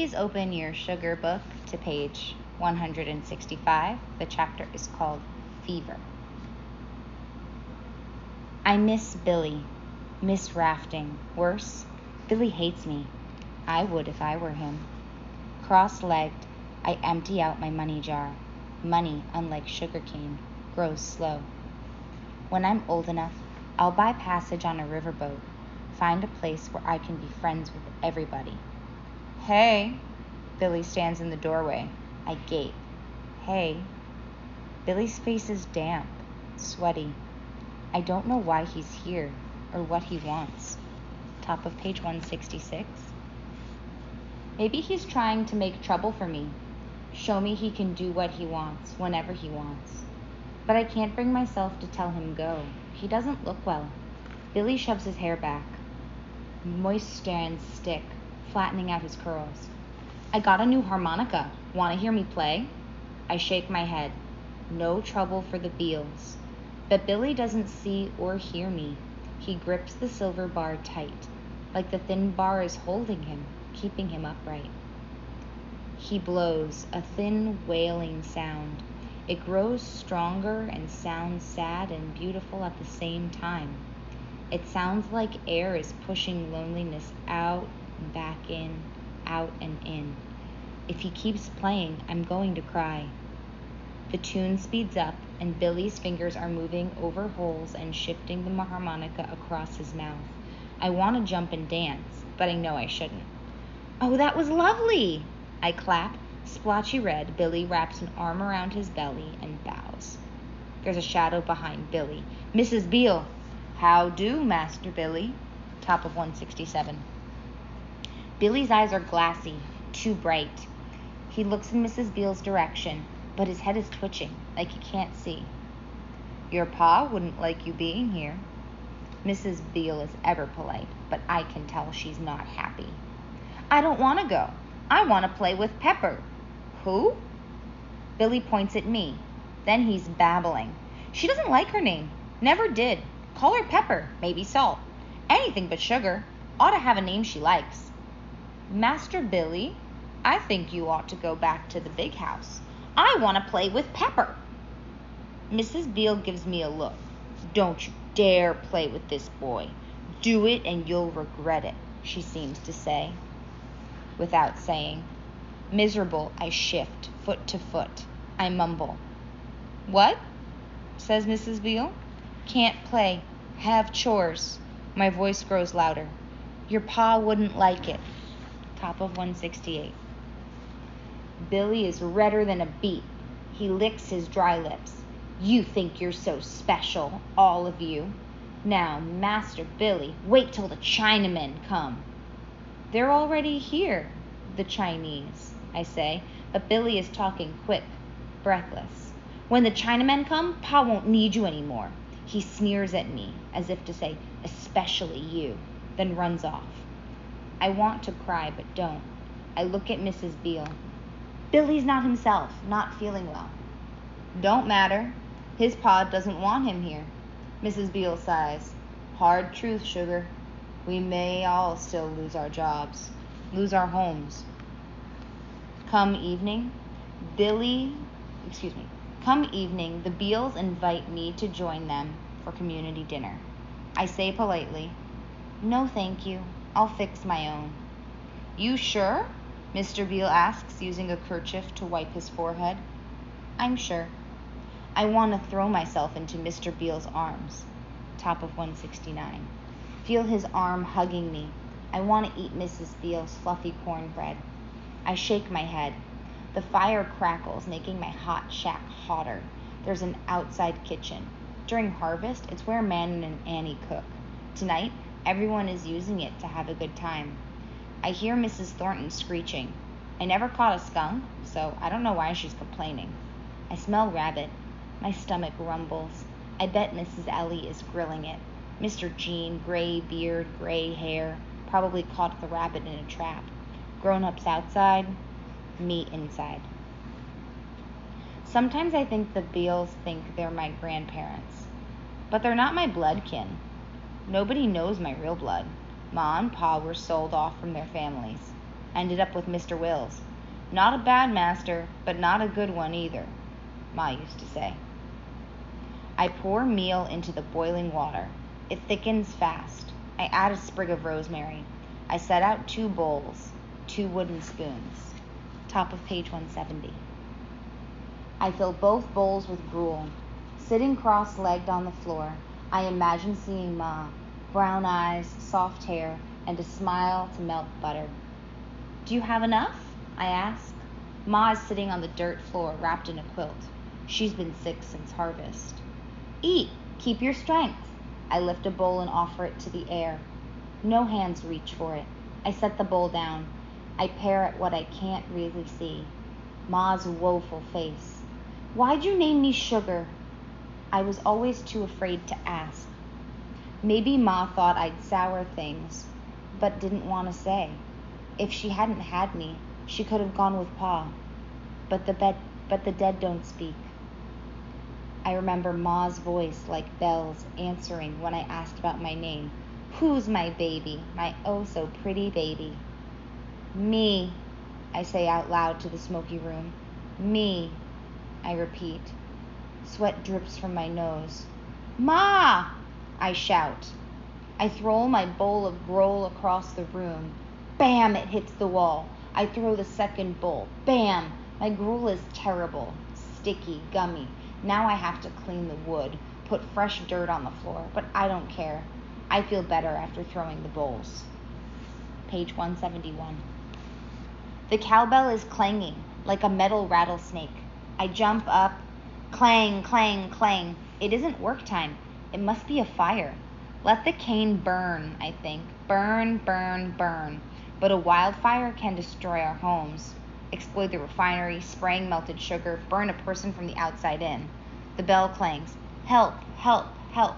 Please open your sugar book to page 165. The chapter is called Fever. I miss Billy. Miss rafting. Worse, Billy hates me. I would if I were him. Cross-legged, I empty out my money jar. Money, unlike sugarcane, grows slow. When I'm old enough, I'll buy passage on a riverboat, find a place where I can be friends with everybody. Hey, Billy stands in the doorway. I gape. Hey. Billy's face is damp, sweaty. I don't know why he's here or what he wants. Top of page 166. Maybe he's trying to make trouble for me. Show me he can do what he wants, whenever he wants. But I can't bring myself to tell him go. He doesn't look well. Billy shoves his hair back. Moist strands stick, flattening out his curls. I got a new harmonica. Want to hear me play? I shake my head. No trouble for the Beals. But Billy doesn't see or hear me. He grips the silver bar tight, like the thin bar is holding him, keeping him upright. He blows, a thin wailing sound. It grows stronger and sounds sad and beautiful at the same time. It sounds like air is pushing loneliness out and back in, out and in. If he keeps playing, I'm going to cry. The tune speeds up, and Billy's fingers are moving over holes and shifting the harmonica across his mouth. I want to jump and dance, but I know I shouldn't. Oh, that was lovely! I clap. Splotchy red, Billy wraps an arm around his belly and bows. There's a shadow behind Billy. Mrs. Beal. How do, Master Billy? Top of 167. Billy's eyes are glassy, too bright. He looks in Mrs. Beal's direction, but his head is twitching, like he can't see. Your pa wouldn't like you being here. Mrs. Beal is ever polite, but I can tell she's not happy. I don't want to go. I want to play with Pepper. Who? Billy points at me. Then he's babbling. She doesn't like her name. Never did. Call her Pepper, maybe Salt. Anything but Sugar. Ought to have a name she likes. Master Billy, I think you ought to go back to the big house. I want to play with Pepper. Mrs. Beal gives me a look. Don't you dare play with this boy. Do it and you'll regret it, she seems to say. Without saying. Miserable, I shift, foot to foot. I mumble. What? Says Mrs. Beal. Can't play. Have chores. My voice grows louder. Your pa wouldn't like it. Top of 168. Billy is redder than a beet. He licks his dry lips. You think you're so special, all of you. Now, Master Billy, wait till the Chinamen come. They're already here, the Chinese, I say, but Billy is talking quick, breathless. When the Chinamen come, Pa won't need you anymore. He sneers at me, as if to say, especially you, then runs off. I want to cry, but don't. I look at Mrs. Beal. Billy's not himself, not feeling well. Don't matter. His pa doesn't want him here. Mrs. Beal sighs. Hard truth, Sugar. We may all still lose our jobs, lose our homes. Come evening, the Beals invite me to join them for community dinner. I say politely, no thank you, I'll fix my own. You sure? Mr. Beal asks, using a kerchief to wipe his forehead. I'm sure. I want to throw myself into Mr. Beal's arms. Top of 169. Feel his arm hugging me. I want to eat Mrs. Beal's fluffy cornbread. I shake my head. The fire crackles, making my hot shack hotter. There's an outside kitchen. During harvest, it's where Man and Annie cook. Tonight, everyone is using it to have a good time. I hear Mrs. Thornton screeching. I never caught a skunk, so I don't know why she's complaining. I smell rabbit. My stomach rumbles. I bet Mrs. Ellie is grilling it. Mr. Jean, gray beard, gray hair, probably caught the rabbit in a trap. Grown-ups outside, me inside. Sometimes I think the Beals think they're my grandparents, but they're not my blood kin. Nobody knows my real blood. Ma and Pa were sold off from their families. Ended up with Mr. Wills. Not a bad master, but not a good one either, Ma used to say. I pour meal into the boiling water. It thickens fast. I add a sprig of rosemary. I set out 2 bowls, 2 wooden spoons. Top of page 170. I fill both bowls with gruel. Sitting cross-legged on the floor, I imagine seeing Ma, brown eyes, soft hair, and a smile to melt butter. Do you have enough? I ask. Ma is sitting on the dirt floor wrapped in a quilt. She's been sick since harvest. Eat, keep your strength. I lift a bowl and offer it to the air. No hands reach for it. I set the bowl down. I peer at what I can't really see. Ma's woeful face. Why'd you name me Sugar? I was always too afraid to ask. Maybe Ma thought I'd sour things, but didn't want to say. If she hadn't had me, she could have gone with Pa. But the dead don't speak. I remember Ma's voice like bells answering when I asked about my name. Who's my baby, my oh so pretty baby? Me, I say out loud to the smoky room. Me, I repeat. Sweat drips from my nose. Ma, I shout. I throw my bowl of gruel across the room. Bam, it hits the wall. I throw the second bowl. Bam, my gruel is terrible, sticky, gummy. Now I have to clean the wood, put fresh dirt on the floor, but I don't care. I feel better after throwing the bowls. Page 171. The cowbell is clanging like a metal rattlesnake. I jump up. Clang, clang, clang. It isn't work time. It must be a fire. Let the cane burn, I think. Burn, burn, burn. But a wildfire can destroy our homes, explode the refinery, spraying melted sugar, burn a person from the outside in. The bell clangs. Help, help, help.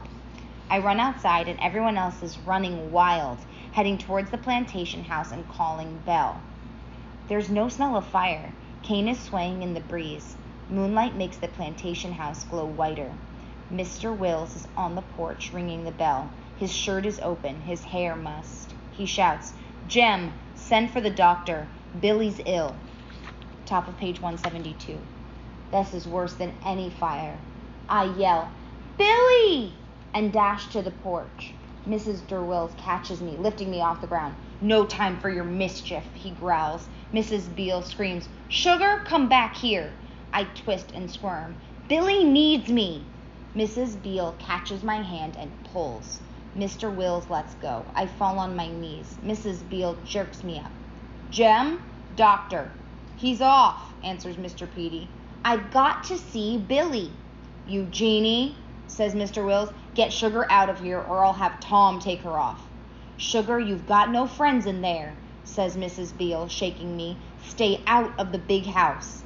I run outside and everyone else is running wild, heading towards the plantation house and calling Belle. There's no smell of fire. Cane is swaying in the breeze. Moonlight makes the plantation house glow whiter. Mr. Wills is on the porch ringing the bell. His shirt is open, his hair mussed. He shouts, Jem, send for the doctor. Billy's ill. Top of page 172. This is worse than any fire. I yell, Billy! And dash to the porch. Mrs. Derwills catches me, lifting me off the ground. No time for your mischief, he growls. Mrs. Beale screams, Sugar, come back here. I twist and squirm. Billy needs me. Mrs. Beale catches my hand and pulls. Mr. Wills lets go. I fall on my knees. Mrs. Beale jerks me up. Jem, doctor. He's off, answers Mr. Petey. I've got to see Billy. Eugenie, says Mr. Wills, get Sugar out of here or I'll have Tom take her off. Sugar, you've got no friends in there, says Mrs. Beale, shaking me. Stay out of the big house.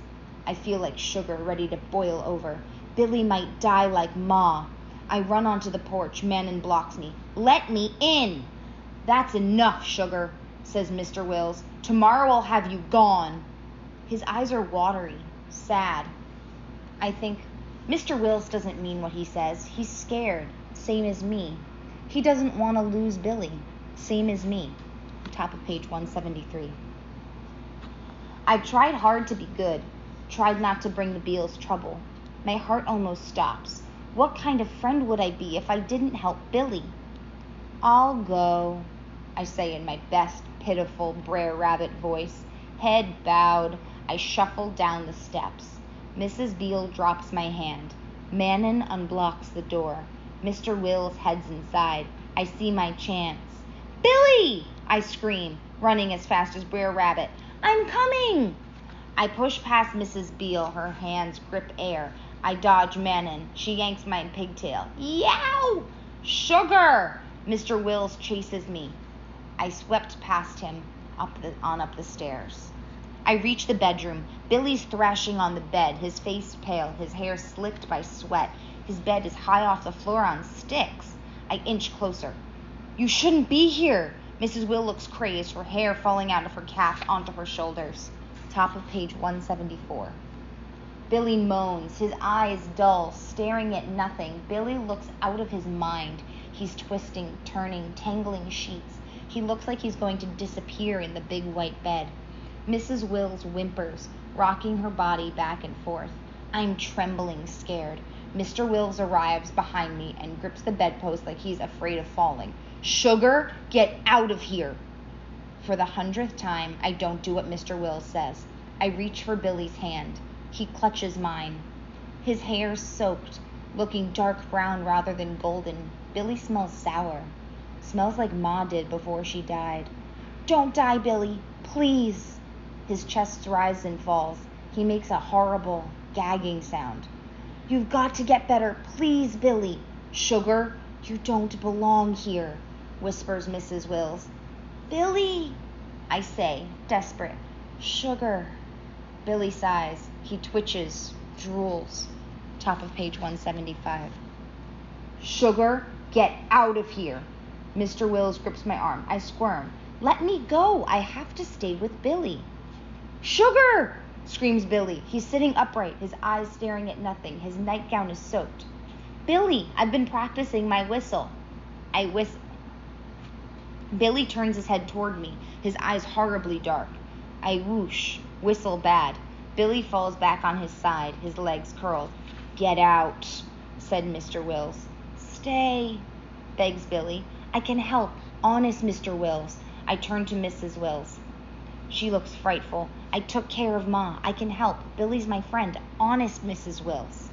I feel like sugar ready to boil over. Billy might die like Ma. I run onto the porch. Manon blocks me. Let me in. That's enough, Sugar, says Mr. Wills. Tomorrow I'll have you gone. His eyes are watery, sad. I think, Mr. Wills doesn't mean what he says. He's scared, same as me. He doesn't want to lose Billy, same as me. Top of page 173. I've tried hard to be good, tried not to bring the Beals trouble. My heart almost stops. What kind of friend would I be if I didn't help Billy? I'll go, I say in my best pitiful Brer Rabbit voice. Head bowed, I shuffle down the steps. Mrs. Beale drops my hand. Manon unblocks the door. Mr. Wills heads inside. I see my chance. Billy! I scream, running as fast as Brer Rabbit. I'm coming! I push past Mrs. Beale. Her hands grip air. I dodge Manon. She yanks my pigtail. Yow! Sugar! Mr. Wills chases me. I swept past him, up the stairs. I reach the bedroom. Billy's thrashing on the bed, his face pale, his hair slicked by sweat. His bed is high off the floor on sticks. I inch closer. You shouldn't be here. Mrs. Will looks crazed, her hair falling out of her cap onto her shoulders. Top of page 174. Billy moans, his eyes dull, staring at nothing. Billy looks out of his mind. He's twisting, turning, tangling sheets. He looks like he's going to disappear in the big white bed. Mrs. Wills whimpers, rocking her body back and forth. I'm trembling, scared. Mr. Wills arrives behind me and grips the bedpost like he's afraid of falling. Sugar, get out of here. For the 100th time, I don't do what Mr. Wills says. I reach for Billy's hand. He clutches mine. His hair's soaked, looking dark brown rather than golden. Billy smells sour. Smells like Ma did before she died. Don't die, Billy, please. His chest rises and falls. He makes a horrible, gagging sound. You've got to get better, please, Billy. Sugar, you don't belong here, whispers Mrs. Wills. Billy, I say, desperate. Sugar. Billy sighs. He twitches, drools. Top of page 175. Sugar, get out of here. Mr. Wills grips my arm. I squirm. Let me go. I have to stay with Billy. Sugar! Screams Billy. He's sitting upright, his eyes staring at nothing. His nightgown is soaked. Billy, I've been practicing my whistle. I whistle. Billy turns his head toward me, his eyes horribly dark. I whoosh, whistle bad. Billy falls back on his side, his legs curled. Get out, said Mr. Wills. Stay, begs Billy. I can help, honest Mr. Wills. I turn to Mrs. Wills. She looks frightful. I took care of Ma. I can help. Billy's my friend, honest Mrs. Wills.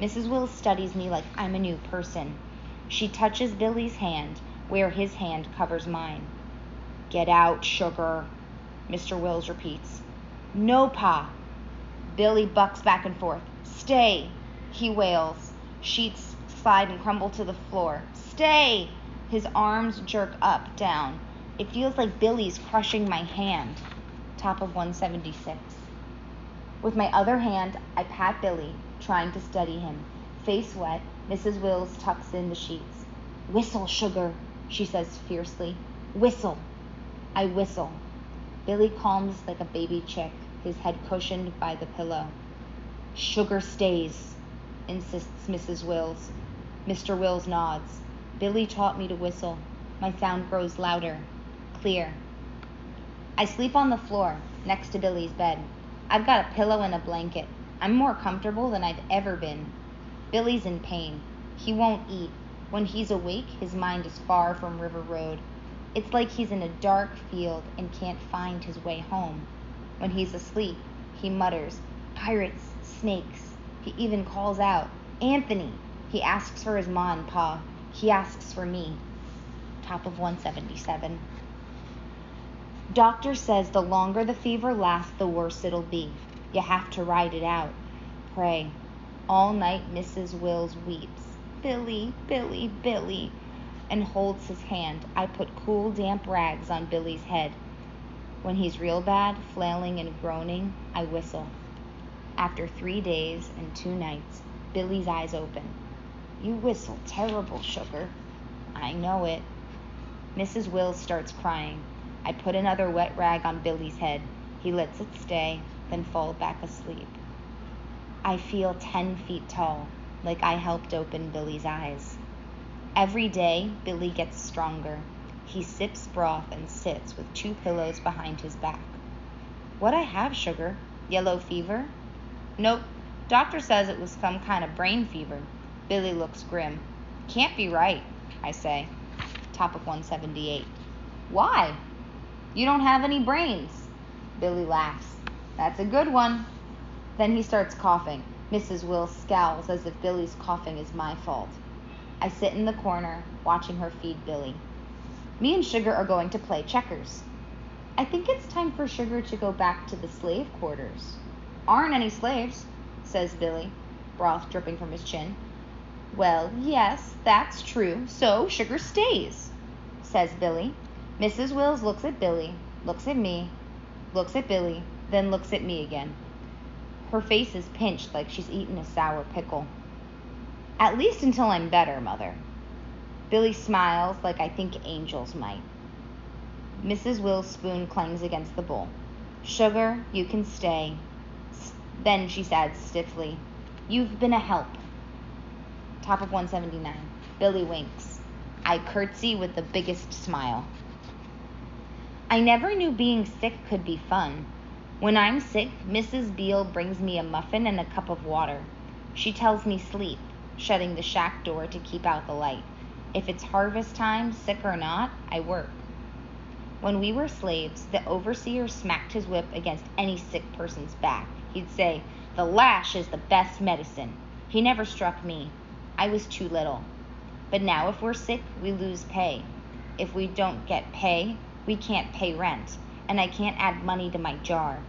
Mrs. Wills studies me like I'm a new person. She touches Billy's hand where his hand covers mine. Get out, Sugar, Mr. Wills repeats. No, Pa. Billy bucks back and forth. Stay, he wails. Sheets slide and crumble to the floor. Stay! His arms jerk up, down. It feels like Billy's crushing my hand. Top of 176. With my other hand, I pat Billy, trying to steady him. Face wet, Mrs. Wills tucks in the sheets. Whistle, Sugar, she says fiercely. Whistle. I whistle. Billy calms like a baby chick, his head cushioned by the pillow. Sugar stays, insists Mrs. Wills. Mr. Wills nods. Billy taught me to whistle. My sound grows louder, clear. I sleep on the floor, next to Billy's bed. I've got a pillow and a blanket. I'm more comfortable than I've ever been. Billy's in pain. He won't eat. When he's awake, his mind is far from River Road. It's like he's in a dark field and can't find his way home. When he's asleep, he mutters, pirates, snakes. He even calls out, Anthony. He asks for his ma and pa. He asks for me. Top of 177. Doctor says the longer the fever lasts, the worse it'll be. You have to ride it out. Pray. All night Mrs. Wills weeps. Billy, Billy, Billy, and holds his hand. I put cool, damp rags on Billy's head. When he's real bad, flailing and groaning, I whistle. After 3 days and 2 nights, Billy's eyes open. You whistle terrible, Sugar. I know it. Mrs. Wills starts crying. I put another wet rag on Billy's head. He lets it stay, then fall back asleep. I feel 10 feet tall, like I helped open Billy's eyes. Every day, Billy gets stronger. He sips broth and sits with 2 pillows behind his back. What'd I have, Sugar? Yellow fever? Nope. Doctor says it was some kind of brain fever. Billy looks grim. Can't be right, I say. Top of 178. Why? You don't have any brains. Billy laughs. That's a good one. Then he starts coughing. Mrs. Wills scowls as if Billy's coughing is my fault. I sit in the corner, watching her feed Billy. Me and Sugar are going to play checkers. I think it's time for Sugar to go back to the slave quarters. Aren't any slaves, says Billy, broth dripping from his chin. Well, yes, that's true, so Sugar stays, says Billy. Mrs. Wills looks at Billy, looks at me, looks at Billy, then looks at me again. Her face is pinched like she's eaten a sour pickle. At least until I'm better, Mother. Billy smiles like I think angels might. Mrs. Wills' spoon clangs against the bowl. Sugar, you can stay. Then she says stiffly, You've been a help. Top of 179. Billy winks. I curtsy with the biggest smile. I never knew being sick could be fun. When I'm sick, Mrs. Beale brings me a muffin and a cup of water. She tells me sleep, shutting the shack door to keep out the light. If it's harvest time, sick or not, I work. When we were slaves, the overseer smacked his whip against any sick person's back. He'd say, "The lash is the best medicine." He never struck me. I was too little. But now if we're sick, we lose pay. If we don't get pay, we can't pay rent, and I can't add money to my jar.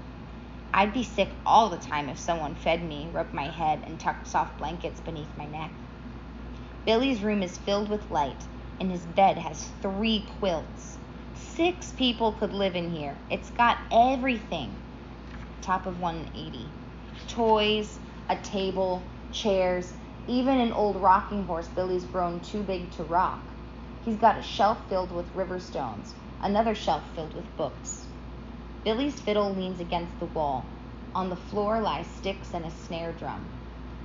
I'd be sick all the time if someone fed me, rubbed my head, and tucked soft blankets beneath my neck. Billy's room is filled with light, and his bed has 3 quilts. 6 people could live in here. It's got everything. Top of 180. Toys, a table, chairs, even an old rocking horse Billy's grown too big to rock. He's got a shelf filled with river stones, another shelf filled with books. Billy's fiddle leans against the wall. On the floor lie sticks and a snare drum.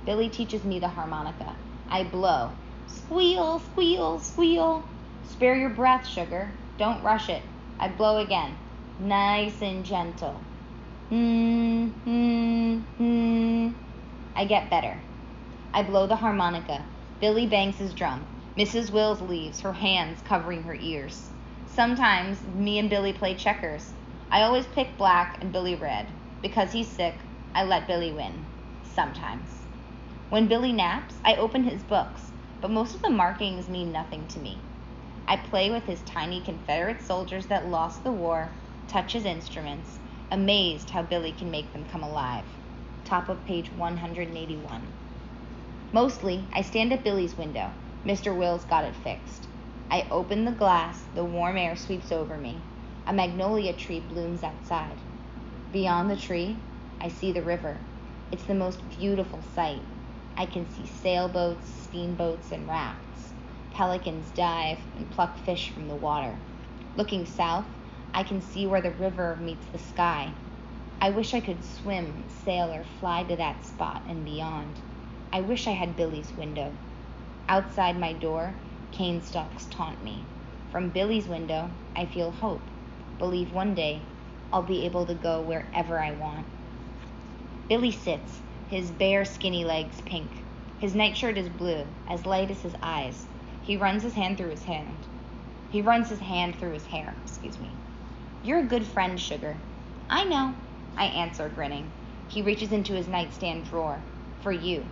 Billy teaches me the harmonica. I blow. Squeal, squeal, squeal. Spare your breath, sugar. Don't rush it. I blow again. Nice and gentle. I get better. I blow the harmonica. Billy bangs his drum. Mrs. Wills leaves, her hands covering her ears. Sometimes me and Billy play checkers. I always pick black and Billy red. Because he's sick, I let Billy win. Sometimes. When Billy naps, I open his books, but most of the markings mean nothing to me. I play with his tiny Confederate soldiers that lost the war, touch his instruments, amazed how Billy can make them come alive. Top of page 181. Mostly, I stand at Billy's window. Mr. Wills got it fixed. I open the glass, the warm air sweeps over me. A magnolia tree blooms outside. Beyond the tree, I see the river. It's the most beautiful sight. I can see sailboats, steamboats, and rafts. Pelicans dive and pluck fish from the water. Looking south, I can see where the river meets the sky. I wish I could swim, sail, or fly to that spot and beyond. I wish I had Billy's window. Outside my door, cane stalks taunt me. From Billy's window, I feel hope. Believe one day I'll be able to go wherever I want. Billy sits, his bare, skinny legs pink. His nightshirt is blue, as light as his eyes. He runs his hand through his hair. You're a good friend, Sugar. I know, I answer, grinning. He reaches into his nightstand drawer. For you.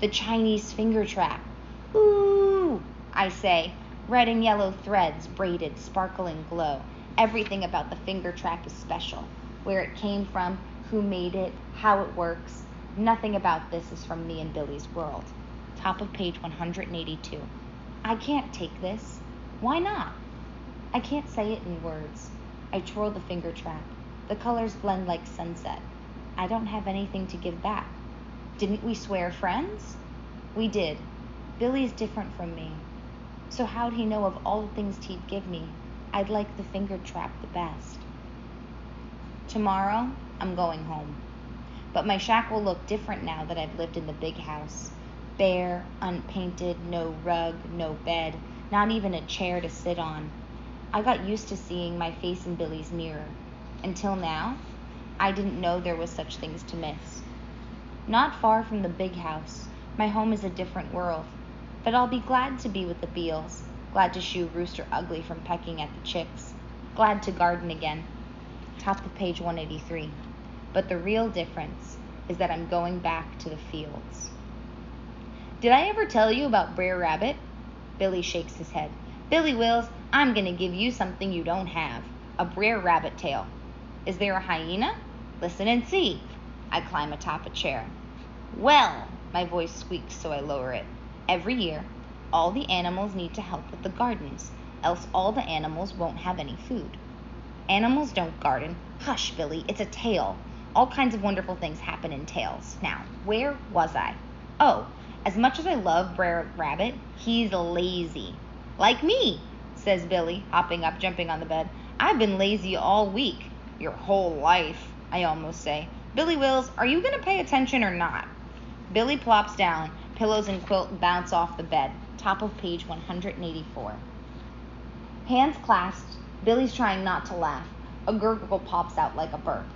The Chinese finger trap. Ooh, I say. Red and yellow threads, braided, sparkling glow. Everything about the finger trap is special. Where it came from, who made it, how it works. Nothing about this is from me and Billy's world. Top of page 182. I can't take this. Why not? I can't say it in words. I twirl the finger trap. The colors blend like sunset. I don't have anything to give back. Didn't we swear friends? We did. Billy's different from me. So how'd he know of all the things he'd give me? I'd like the finger trap the best. Tomorrow, I'm going home. But my shack will look different now that I've lived in the big house. Bare, unpainted, no rug, no bed, not even a chair to sit on. I got used to seeing my face in Billy's mirror. Until now, I didn't know there was such things to miss. Not far from the big house, my home is a different world. But I'll be glad to be with the Beals, glad to shoo Rooster Ugly from pecking at the chicks, glad to garden again. Top of page 183. But the real difference is that I'm going back to the fields. Did I ever tell you about Brer Rabbit? Billy shakes his head. Billy Wills, I'm going to give you something you don't have. A Brer Rabbit tale. Is there a hyena? Listen and see. I climb atop a chair. Well, my voice squeaks so I lower it. Every year, all the animals need to help with the gardens, else all the animals won't have any food. Animals don't garden. Hush, Billy, it's a tale. All kinds of wonderful things happen in tales. Now, where was I? Oh, as much as I love Brer Rabbit, he's lazy. Like me, says Billy, hopping up, jumping on the bed. I've been lazy all week. Your whole life, I almost say. Billy Wills, are you going to pay attention or not? Billy plops down. Pillows and quilt bounce off the bed. Top of page 184. Hands clasped, Billy's trying not to laugh. A gurgle pops out like a burp.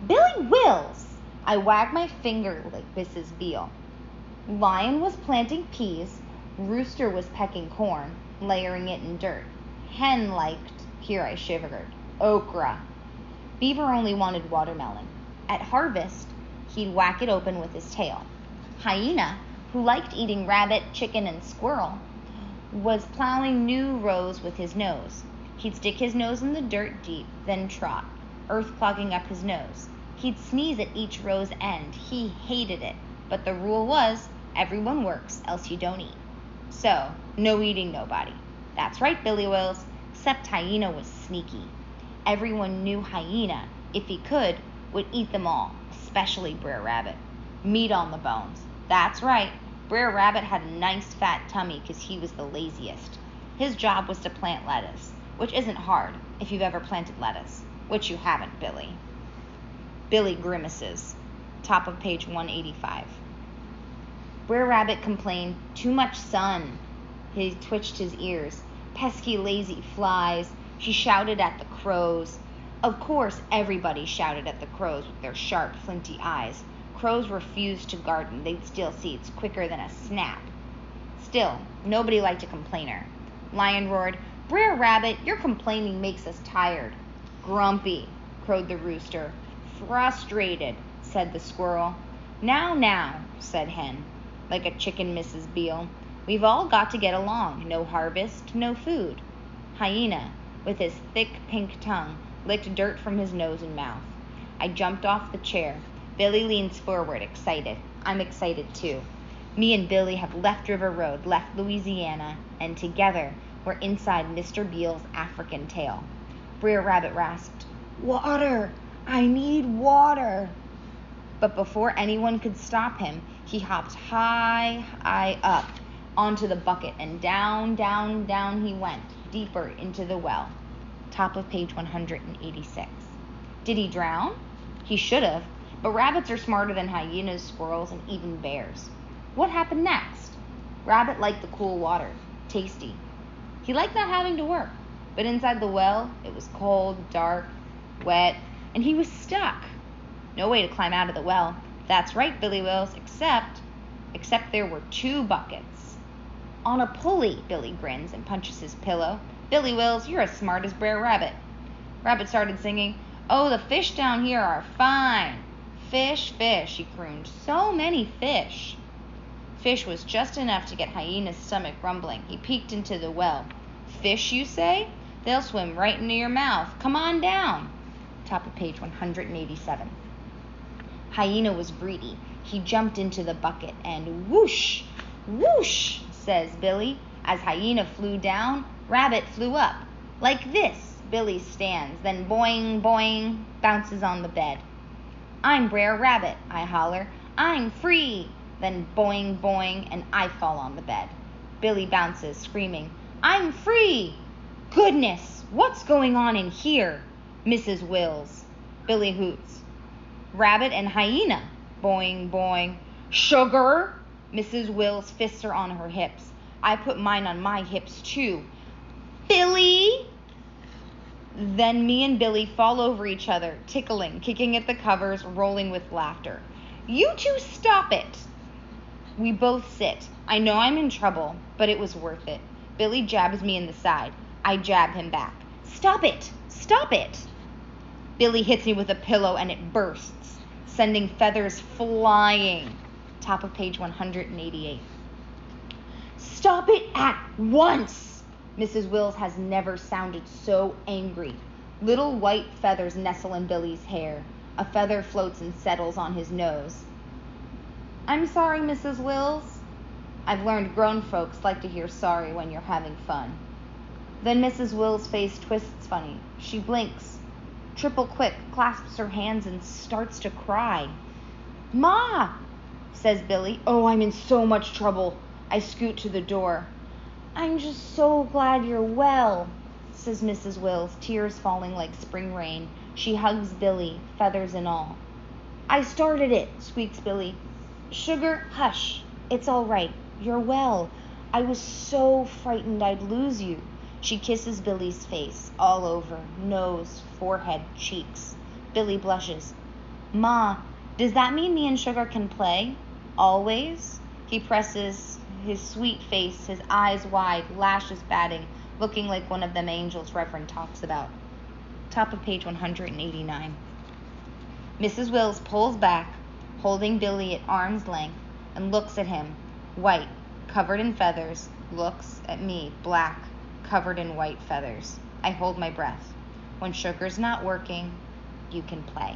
Billy Wills! I wag my finger like Mrs. Beale. Lion was planting peas. Rooster was pecking corn, layering it in dirt. Hen liked, here I shivered, okra. Beaver only wanted watermelon. At harvest, he'd whack it open with his tail. Hyena, who liked eating rabbit, chicken, and squirrel, was plowing new rows with his nose. He'd stick his nose in the dirt deep, then trot, earth clogging up his nose. He'd sneeze at each row's end. He hated it, but the rule was, everyone works, else you don't eat. So, no eating nobody. That's right, Billy Wills, except Hyena was sneaky. Everyone knew Hyena, if he could, would eat them all, especially Brer Rabbit. Meat on the bones. That's right, Brer Rabbit had a nice fat tummy because he was the laziest. His job was to plant lettuce, which isn't hard if you've ever planted lettuce, which you haven't, Billy. Billy grimaces. Top of page 185. Brer Rabbit complained, too much sun. He twitched his ears. Pesky lazy flies. He shouted at the crows. Of course, everybody shouted at the crows with their sharp, flinty eyes. Crows refused to garden. They'd steal seeds quicker than a snap. Still, nobody liked a complainer. Lion roared, Brer Rabbit, your complaining makes us tired. Grumpy, crowed the rooster. Frustrated, said the squirrel. Now, said Hen, like a chicken Mrs. Beale. We've all got to get along. No harvest, no food. Hyena, with his thick pink tongue, licked dirt from his nose and mouth. I jumped off the chair. Billy leans forward, excited. I'm excited too. Me and Billy have left River Road, left Louisiana, and together we're inside Mr. Beale's African tail. Brer Rabbit rasped, Water! I need water! But before anyone could stop him, he hopped high up onto the bucket, and down he went, deeper into the well. Top of page 186. Did he drown? He should have, but rabbits are smarter than hyenas, squirrels, and even bears. What happened next? Rabbit liked the cool water, tasty. He liked not having to work, but inside the well, it was cold, dark, wet, and he was stuck. No way to climb out of the well. That's right, Billy Wills, except there were 2 buckets. On a pulley, Billy grins and punches his pillow. Billy Wills, you're as smart as Brer Rabbit. Rabbit started singing, Oh, the fish down here are fine. Fish, he crooned. So many fish. Fish was just enough to get Hyena's stomach rumbling. He peeked into the well. Fish, you say? They'll swim right into your mouth. Come on down. Top of page 187. Hyena was greedy. He jumped into the bucket and whoosh, whoosh, says Billy. As Hyena flew down, Rabbit flew up. Like this, Billy stands, then boing, boing, bounces on the bed. I'm Brer Rabbit, I holler. I'm free. Then boing, boing, and I fall on the bed. Billy bounces, screaming, I'm free. Goodness, what's going on in here? Mrs. Wills. Billy hoots. Rabbit and Hyena. Boing, boing. Sugar. Mrs. Wills' fists are on her hips. I put mine on my hips too. Billy! Then me and Billy fall over each other, tickling, kicking at the covers, rolling with laughter. You two stop it! We both sit. I know I'm in trouble, but it was worth it. Billy jabs me in the side. I jab him back. Stop it! Stop it! Billy hits me with a pillow and it bursts, sending feathers flying. Top of page 188. Stop it at once! Mrs. Wills has never sounded so angry. Little white feathers nestle in Billy's hair. A feather floats and settles on his nose. I'm sorry, Mrs. Wills. I've learned grown folks like to hear sorry when you're having fun. Then Mrs. Wills' face twists funny. She blinks. Triple quick clasps her hands and starts to cry. Ma, says Billy. Oh, I'm in so much trouble. I scoot to the door. I'm just so glad you're well, says Mrs. Wills, tears falling like spring rain. She hugs Billy, feathers and all. I started it, squeaks Billy. Sugar, hush. It's all right. You're well. I was so frightened I'd lose you. She kisses Billy's face, all over, nose, forehead, cheeks. Billy blushes. Ma, does that mean me and Sugar can play? Always? He presses his sweet face, his eyes wide, lashes batting, looking like one of them angels Reverend talks about. Top of page 189. Mrs. Wills pulls back, holding Billy at arm's length, and looks at him, white, covered in feathers, looks at me, black, covered in white feathers. I hold my breath. When Sugar's not working, you can play.